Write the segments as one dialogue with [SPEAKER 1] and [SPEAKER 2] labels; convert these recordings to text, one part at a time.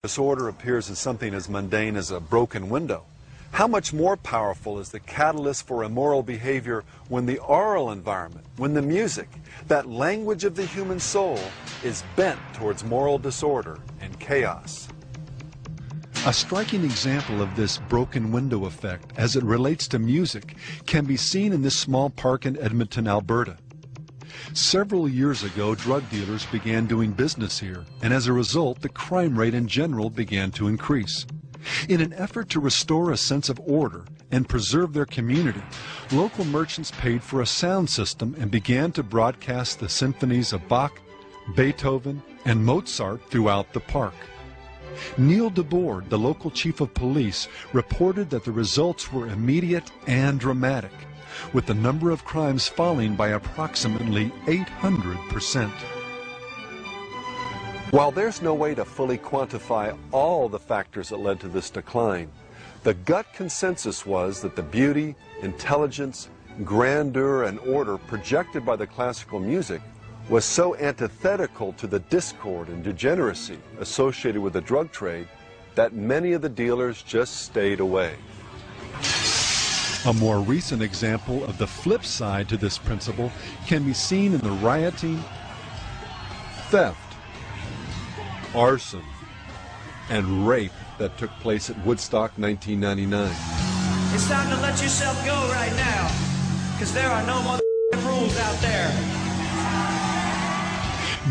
[SPEAKER 1] Disorder appears as something as mundane as a broken window. How much more powerful is the catalyst for immoral behavior when the oral environment, when the music, that language of the human soul, is bent towards moral disorder and chaos?
[SPEAKER 2] A striking example of this broken window effect as it relates to music can be seen in this small park in Edmonton, Alberta. Several years ago, drug dealers began doing business here, and as a result, the crime rate in general began to increase. In an effort to restore a sense of order and preserve their community, local merchants paid for a sound system and began to broadcast the symphonies of Bach, Beethoven, and Mozart throughout the park. Neil DeBoard, the local chief of police, reported that the results were immediate and dramatic, with the number of crimes falling by approximately 800%.
[SPEAKER 1] While there's no way to fully quantify all the factors that led to this decline, the gut consensus was that the beauty, intelligence, grandeur, and order projected by the classical music was so antithetical to the discord and degeneracy associated with the drug trade that many of the dealers just stayed away.
[SPEAKER 2] A more recent example of the flip side to this principle can be seen in the rioting, theft, arson, and rape that took place at Woodstock 1999.
[SPEAKER 3] It's time to let yourself go right now, because there are no more rules out there.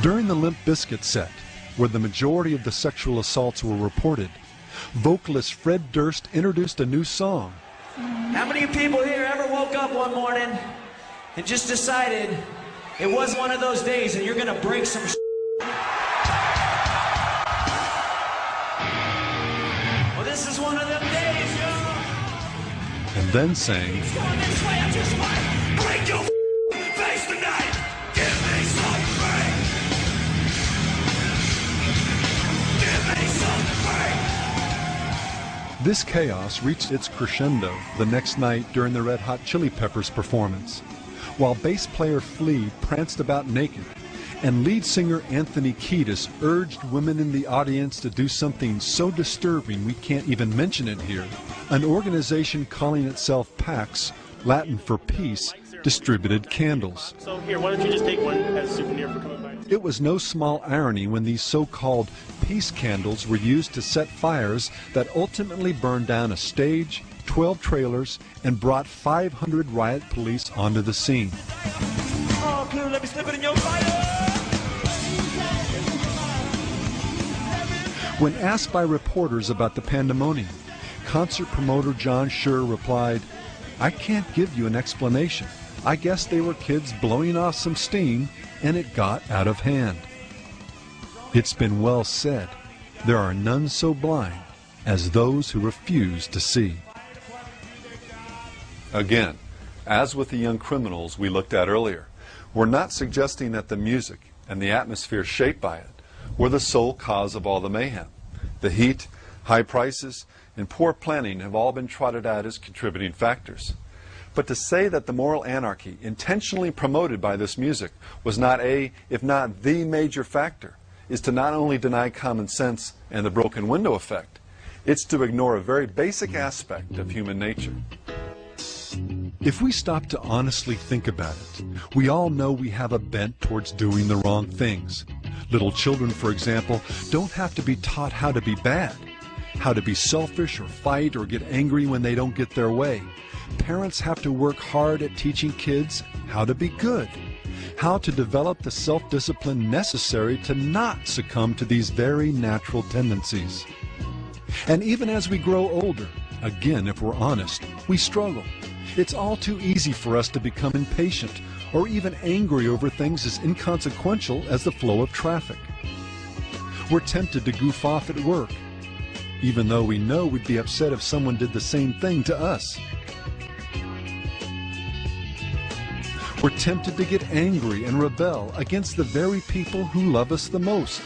[SPEAKER 2] During the Limp Bizkit set, where the majority of the sexual assaults were reported, vocalist Fred Durst introduced a new song.
[SPEAKER 3] How many people here ever woke up one morning and just decided it was one of those days and you're going to break some Well, this is one of them days, yo.
[SPEAKER 2] And then sang,
[SPEAKER 3] It's going this way, I just might break your face tonight. Give me some break. Give me some break.
[SPEAKER 2] This chaos reached its crescendo the next night during the Red Hot Chili Peppers performance. While bass player Flea pranced about naked, and lead singer Anthony Kiedis urged women in the audience to do something so disturbing we can't even mention it here, an organization calling itself PAX, Latin for peace, distributed candles.
[SPEAKER 4] So here, why don't you just take one as a souvenir for coming by?
[SPEAKER 2] It was no small irony when these so-called peace candles were used to set fires that ultimately burned down a stage, 12 trailers, and brought 500 riot police onto the scene.
[SPEAKER 3] Oh, cool, let me slip it in your fire.
[SPEAKER 2] When asked by reporters about the pandemonium, concert promoter John Schur replied, "I can't give you an explanation. I guess they were kids blowing off some steam and it got out of hand." It's been well said, there are none so blind as those who refuse to see.
[SPEAKER 1] Again, as with the young criminals we looked at earlier, we're not suggesting that the music and the atmosphere shaped by it were the sole cause of all the mayhem. The heat, high prices, and poor planning have all been trotted out as contributing factors. But to say that the moral anarchy intentionally promoted by this music was not a, if not the major factor, is to not only deny common sense and the broken window effect, it's to ignore a very basic aspect of human nature.
[SPEAKER 2] If we stop to honestly think about it, we all know we have a bent towards doing the wrong things. Little children, for example, don't have to be taught how to be bad, how to be selfish or fight or get angry when they don't get their way. Parents have to work hard at teaching kids how to be good, how to develop the self-discipline necessary to not succumb to these very natural tendencies. And even as we grow older, again, if we're honest, we struggle. It's all too easy for us to become impatient or even angry over things as inconsequential as the flow of traffic. We're tempted to goof off at work, even though we know we'd be upset if someone did the same thing to us. We're tempted to get angry and rebel against the very people who love us the most.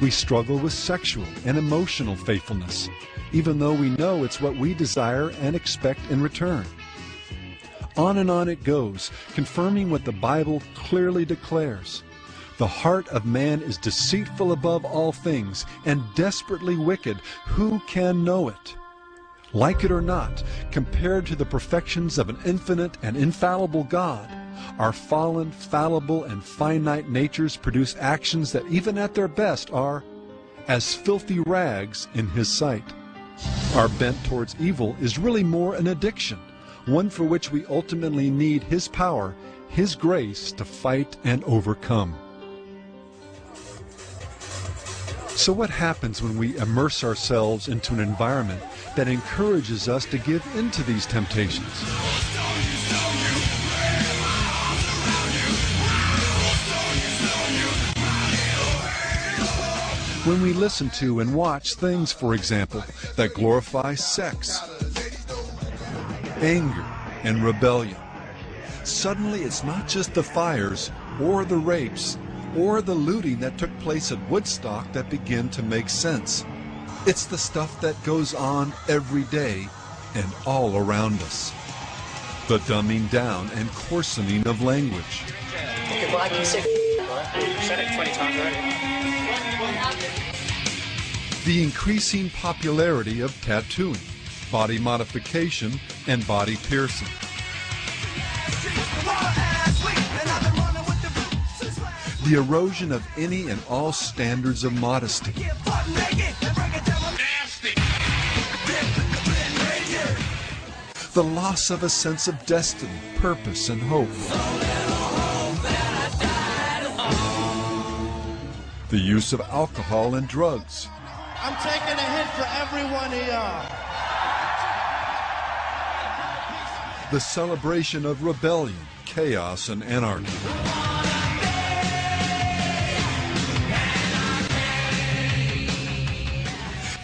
[SPEAKER 2] We struggle with sexual and emotional faithfulness, even though we know it's what we desire and expect in return. On and on it goes, confirming what the Bible clearly declares. The heart of man is deceitful above all things and desperately wicked. Who can know it? Like it or not, compared to the perfections of an infinite and infallible God, our fallen, fallible, and finite natures produce actions that even at their best are as filthy rags in His sight. Our bent towards evil is really more an addiction, one for which we ultimately need His power, His grace to fight and overcome. So what happens when we immerse ourselves into an environment that encourages us to give in to these temptations? When we listen to and watch things, for example, that glorify sex, anger, and rebellion, suddenly it's not just the fires or the rapes or the looting that took place at Woodstock that begin to make sense. It's the stuff that goes on every day and all around us. The dumbing down and coarsening of language.
[SPEAKER 5] Okay, well, I can say you said it 20 times already.
[SPEAKER 2] The increasing popularity of tattooing, body modification, and body piercing. The erosion of any and all standards of modesty. The loss of a sense of destiny, purpose, and hope. The use of alcohol and drugs.
[SPEAKER 6] I'm taking a hit for every one of y'all.
[SPEAKER 2] The celebration of rebellion, chaos, and anarchy.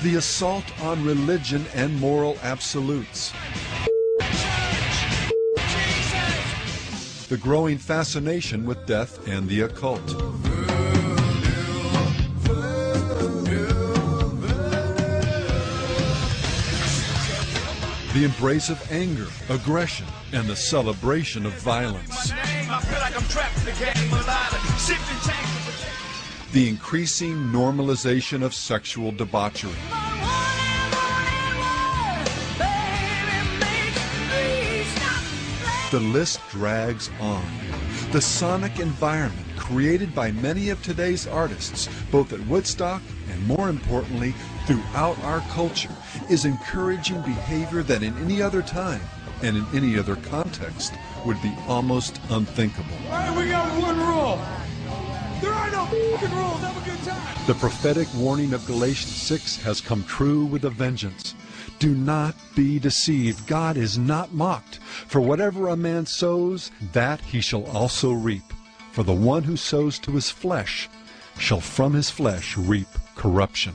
[SPEAKER 2] The assault on religion and moral absolutes. The growing fascination with death and the occult. The embrace of anger, aggression, and the celebration of violence. The increasing normalization of sexual debauchery. The list drags on. The sonic environment created by many of today's artists, both at Woodstock and more importantly, throughout our culture, is encouraging behavior that in any other time and in any other context would be almost unthinkable.
[SPEAKER 6] All right, we got one rule. There are no fucking rules. Have a good time.
[SPEAKER 2] The prophetic warning of Galatians 6 has come true with a vengeance. Do not be deceived. God is not mocked. For whatever a man sows, that he shall also reap. For the one who sows to his flesh shall from his flesh reap corruption.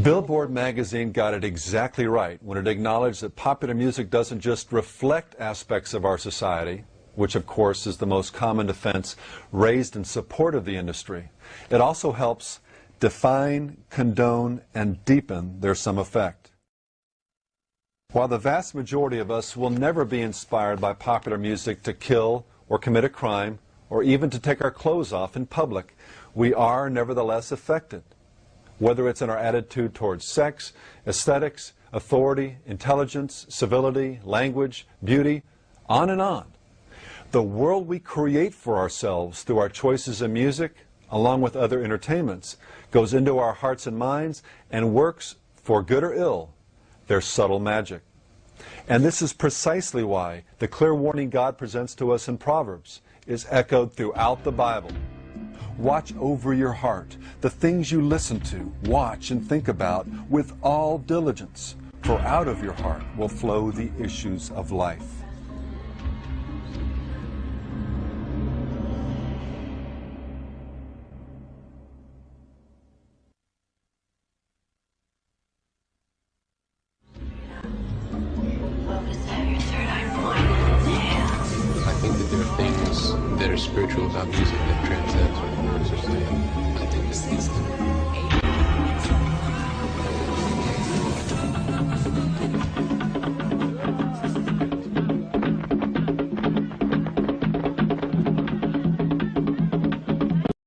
[SPEAKER 1] Billboard magazine got it exactly right when it acknowledged that popular music doesn't just reflect aspects of our society, which of course is the most common defense raised in support of the industry. It also helps define, condone, and deepen their some effect. While the vast majority of us will never be inspired by popular music to kill or commit a crime or even to take our clothes off in public, we are nevertheless affected. Whether it's in our attitude towards sex, aesthetics, authority, intelligence, civility, language, beauty, on and on. The world we create for ourselves through our choices in music, along with other entertainments, goes into our hearts and minds and works, for good or ill, their subtle magic. And this is precisely why the clear warning God presents to us in Proverbs is echoed throughout the Bible. Watch over your heart, the things you listen to, watch and think about with all diligence, for out of your heart will flow the issues of life.